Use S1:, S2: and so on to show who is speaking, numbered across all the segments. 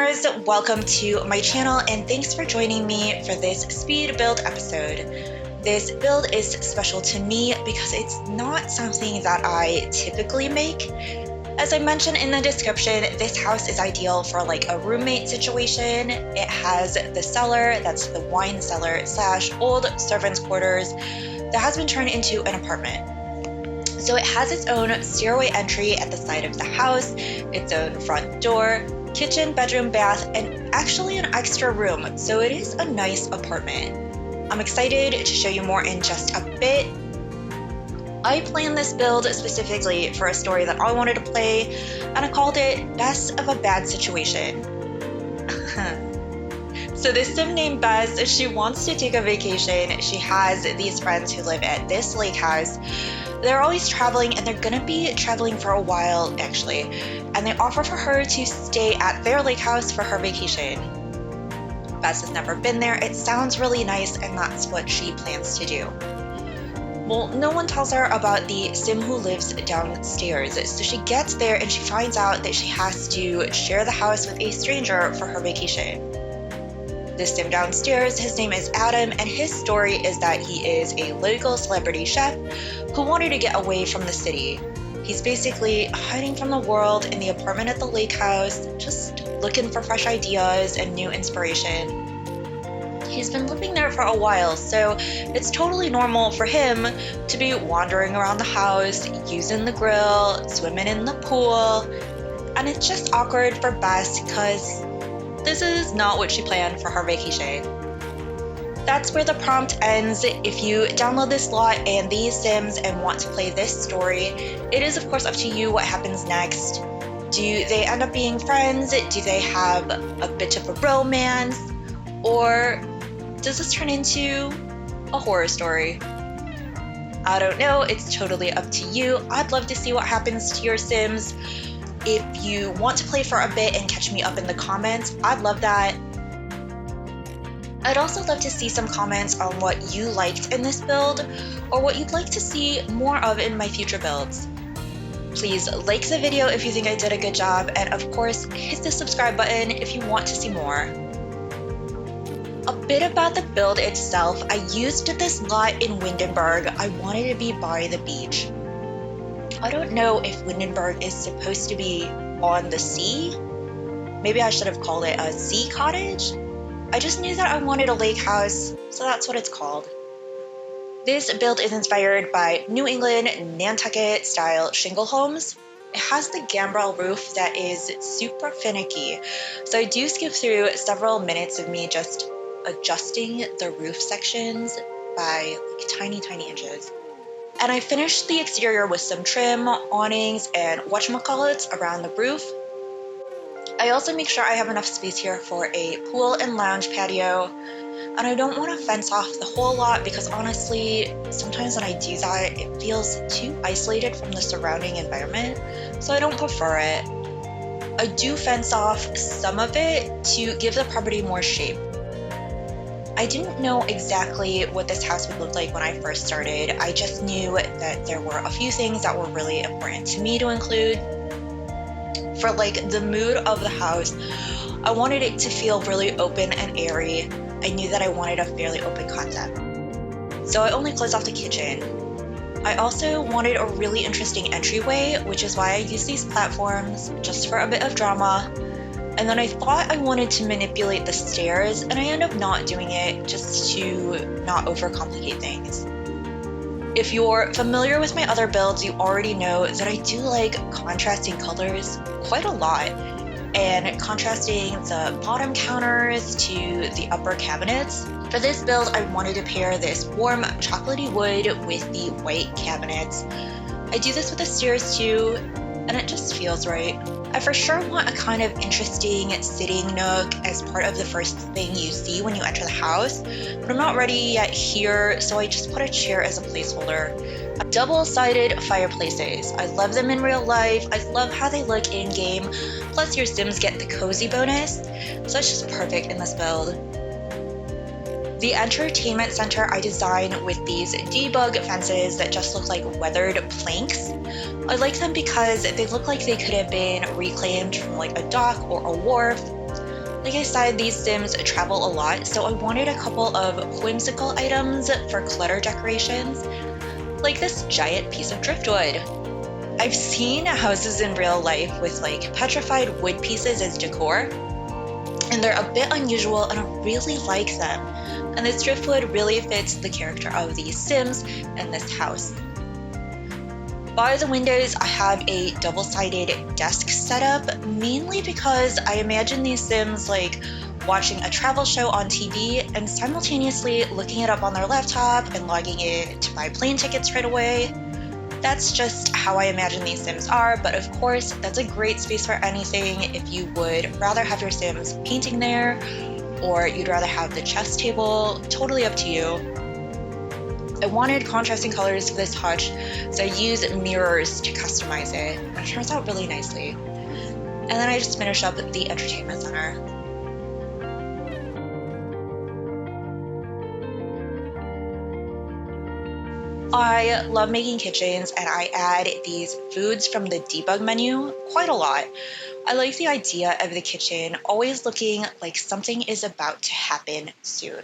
S1: listeners, welcome to my channel and thanks for joining me for this speed build episode. This build is special to me because it's not something that I typically make. As I mentioned in the description, this house is ideal for like a roommate situation. It has the cellar, that's the wine cellar / old servants' quarters that has been turned into an apartment. So it has its own stairway entry at the side of the house, its own front door, kitchen, bedroom, bath, and actually an extra room, so it is a nice apartment. I'm excited to show you more in just a bit. I planned this build specifically for a story that I wanted to play, and I called it Best of a Bad Situation. So this sim named Bess, she wants to take a vacation. She has these friends who live at this lake house. They're always traveling and they're gonna be traveling for a while actually. And they offer for her to stay at their lake house for her vacation. Bess has never been there. It sounds really nice and that's what she plans to do. Well, no one tells her about the sim who lives downstairs. So she gets there and she finds out that she has to share the house with a stranger for her vacation. This sim downstairs, his name is Adam, and his story is that he is a local celebrity chef who wanted to get away from the city. He's basically hiding from the world in the apartment at the lake house, just looking for fresh ideas and new inspiration. He's been living there for a while, so it's totally normal for him to be wandering around the house, using the grill, swimming in the pool, and it's just awkward for Bess because this is not what she planned for her vacation. That's where the prompt ends. If you download this lot and these sims and want to play this story, it is of course up to you what happens next. Do they end up being friends? Do they have a bit of a romance? Or does this turn into a horror story? I don't know, it's totally up to you. I'd love to see what happens to your sims. If you want to play for a bit and catch me up in the comments, I'd love that. I'd also love to see some comments on what you liked in this build or what you'd like to see more of in my future builds. Please like the video if you think I did a good job, and of course hit the subscribe button if you want to see more. A bit about the build itself. I used this lot in Windenburg. I wanted to be by the beach. I don't know if Windenburg is supposed to be on the sea. Maybe I should have called it a sea cottage. I just knew that I wanted a lake house, so that's what it's called. This build is inspired by New England Nantucket style shingle homes. It has the gambrel roof that is super finicky, so I do skip through several minutes of me just adjusting the roof sections by like tiny inches. And I finished the exterior with some trim, awnings, and whatchamacallits around the roof. I also make sure I have enough space here for a pool and lounge patio. And I don't want to fence off the whole lot because honestly, sometimes when I do that, it feels too isolated from the surrounding environment, so I don't prefer it. I do fence off some of it to give the property more shape. I didn't know exactly what this house would look like when I first started. I just knew that there were a few things that were really important to me to include. For like the mood of the house, I wanted it to feel really open and airy. I knew that I wanted a fairly open concept. So I only closed off the kitchen. I also wanted a really interesting entryway, which is why I used these platforms just for a bit of drama. And then I thought I wanted to manipulate the stairs, and I ended up not doing it just to not overcomplicate things. If you're familiar with my other builds, you already know that I do like contrasting colors quite a lot, and contrasting the bottom counters to the upper cabinets. For this build, I wanted to pair this warm chocolatey wood with the white cabinets. I do this with the stairs too, and it just feels right. I for sure want a kind of interesting sitting nook as part of the first thing you see when you enter the house, but I'm not ready yet here, so I just put a chair as a placeholder. Double-sided fireplaces. I love them in real life. I love how they look in-game, plus your sims get the cozy bonus, so it's just perfect in this build. The entertainment center I designed with these debug fences that just look like weathered planks. I like them because they look like they could have been reclaimed from like a dock or a wharf. Like I said, these Sims travel a lot, so I wanted a couple of whimsical items for clutter decorations, like this giant piece of driftwood. I've seen houses in real life with like petrified wood pieces as decor, and they're a bit unusual and I really like them. And this driftwood really fits the character of these Sims and this house. By the windows, I have a double-sided desk setup, mainly because I imagine these Sims like watching a travel show on TV and simultaneously looking it up on their laptop and logging in to buy plane tickets right away. That's just how I imagine these Sims are, but of course, that's a great space for anything if you would rather have your Sims painting there, or you'd rather have the chess table, totally up to you. I wanted contrasting colors for this hutch, so I used mirrors to customize it, and it turns out really nicely. And then I just finished up the entertainment center. I love making kitchens, and I add these foods from the debug menu quite a lot. I like the idea of the kitchen always looking like something is about to happen soon.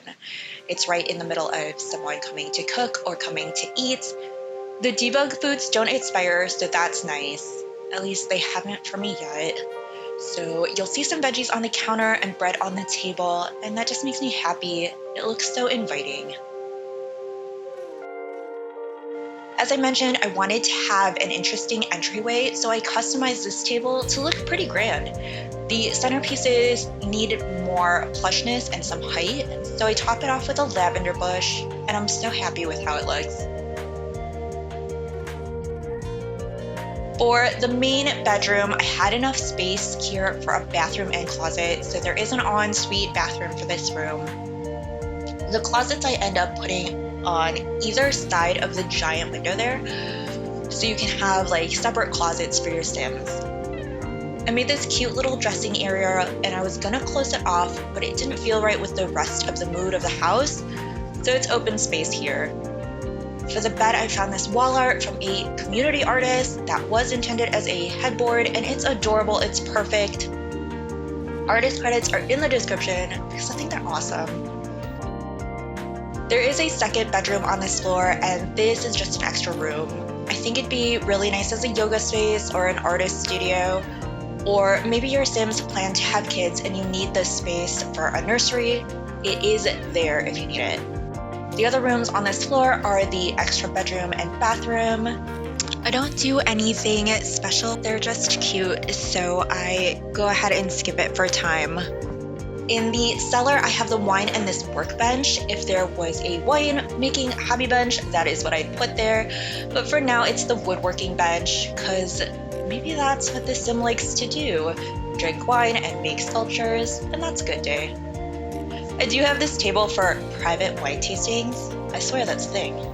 S1: It's right in the middle of someone coming to cook or coming to eat. The debug foods don't expire, so that's nice. At least they haven't for me yet. So you'll see some veggies on the counter and bread on the table, and that just makes me happy. It looks so inviting. As I mentioned, I wanted to have an interesting entryway, so I customized this table to look pretty grand. The centerpieces needed more plushness and some height, so I topped it off with a lavender bush, and I'm so happy with how it looks. For the main bedroom, I had enough space here for a bathroom and closet, so there is an ensuite bathroom for this room. The closets I end up putting on either side of the giant window there, so you can have like separate closets for your Sims. I made this cute little dressing area and I was gonna close it off, but it didn't feel right with the rest of the mood of the house, so it's open space here. For the bed, I found this wall art from a community artist that was intended as a headboard, and it's adorable, it's perfect. Artist credits are in the description because I think they're awesome. There is a second bedroom on this floor, and this is just an extra room. I think it'd be really nice as a yoga space or an artist studio, or maybe your Sims plan to have kids and you need this space for a nursery. It is there if you need it. The other rooms on this floor are the extra bedroom and bathroom. I don't do anything special, they're just cute, so I go ahead and skip it for time. In the cellar, I have the wine and this workbench. If there was a wine-making hobby bench, that is what I'd put there. But for now, it's the woodworking bench, because maybe that's what the Sim likes to do. Drink wine and make sculptures, and that's a good day. I do have this table for private wine tastings. I swear that's a thing.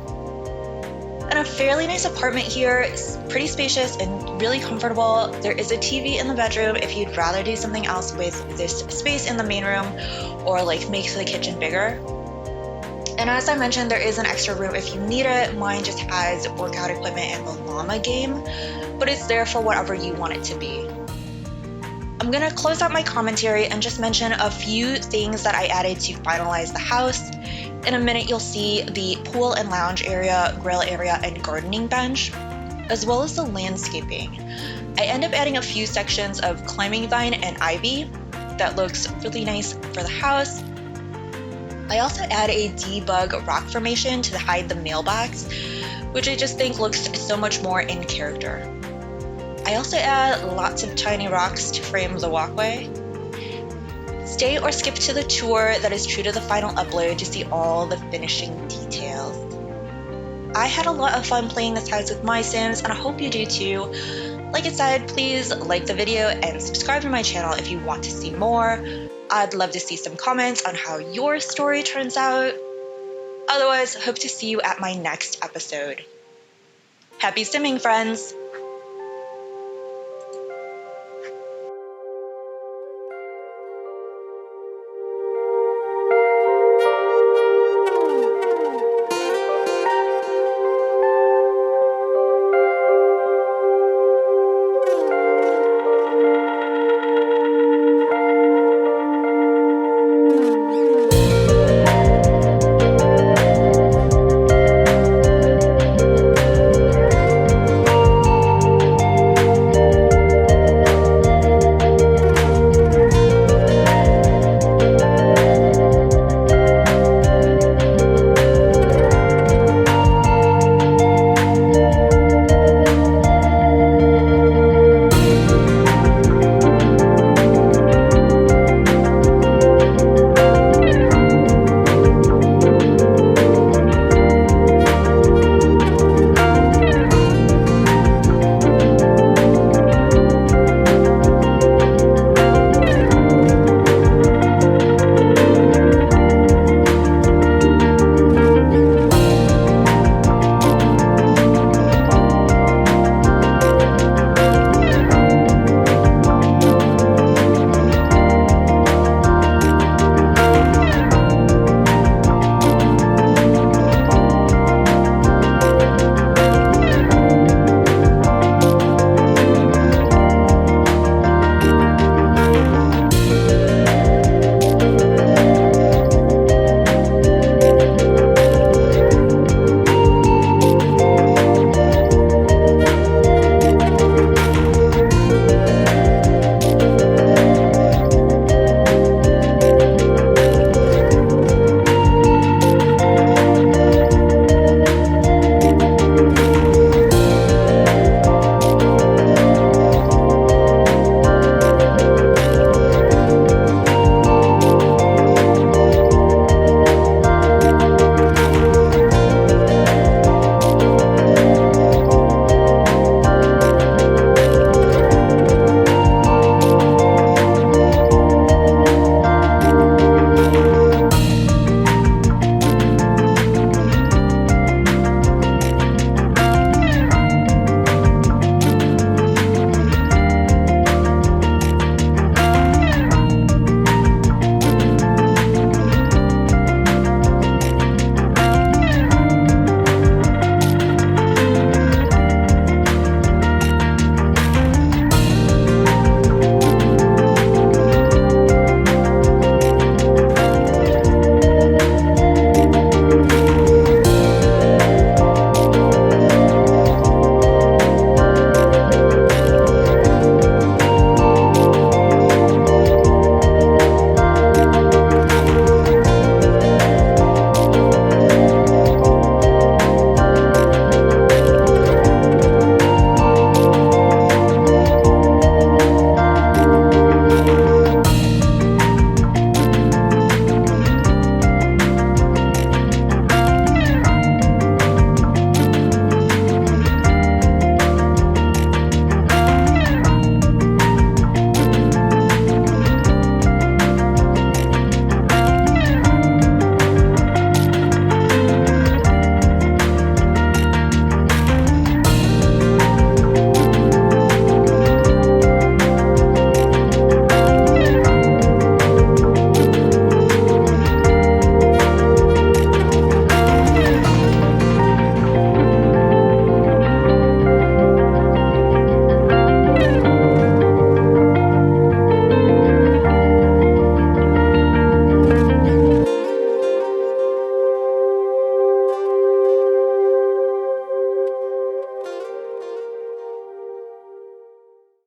S1: And a fairly nice apartment here. It's pretty spacious and really comfortable. There is a TV in the bedroom if you'd rather do something else with this space in the main room, or like make the kitchen bigger. And as I mentioned, there is an extra room if you need it. Mine just has workout equipment and the llama game, but it's there for whatever you want it to be. I'm gonna close out my commentary and just mention a few things that I added to finalize the house. In a minute, you'll see the pool and lounge area, grill area, and gardening bench, as well as the landscaping. I end up adding a few sections of climbing vine and ivy that looks really nice for the house. I also add a debug rock formation to hide the mailbox, which I just think looks so much more in character. I also add lots of tiny rocks to frame the walkway. Stay or skip to the tour that is true to the final upload to see all the finishing details. I had a lot of fun playing this house with my Sims, and I hope you do too. Like I said, please like the video and subscribe to my channel if you want to see more. I'd love to see some comments on how your story turns out. Otherwise, hope to see you at my next episode. Happy simming, friends!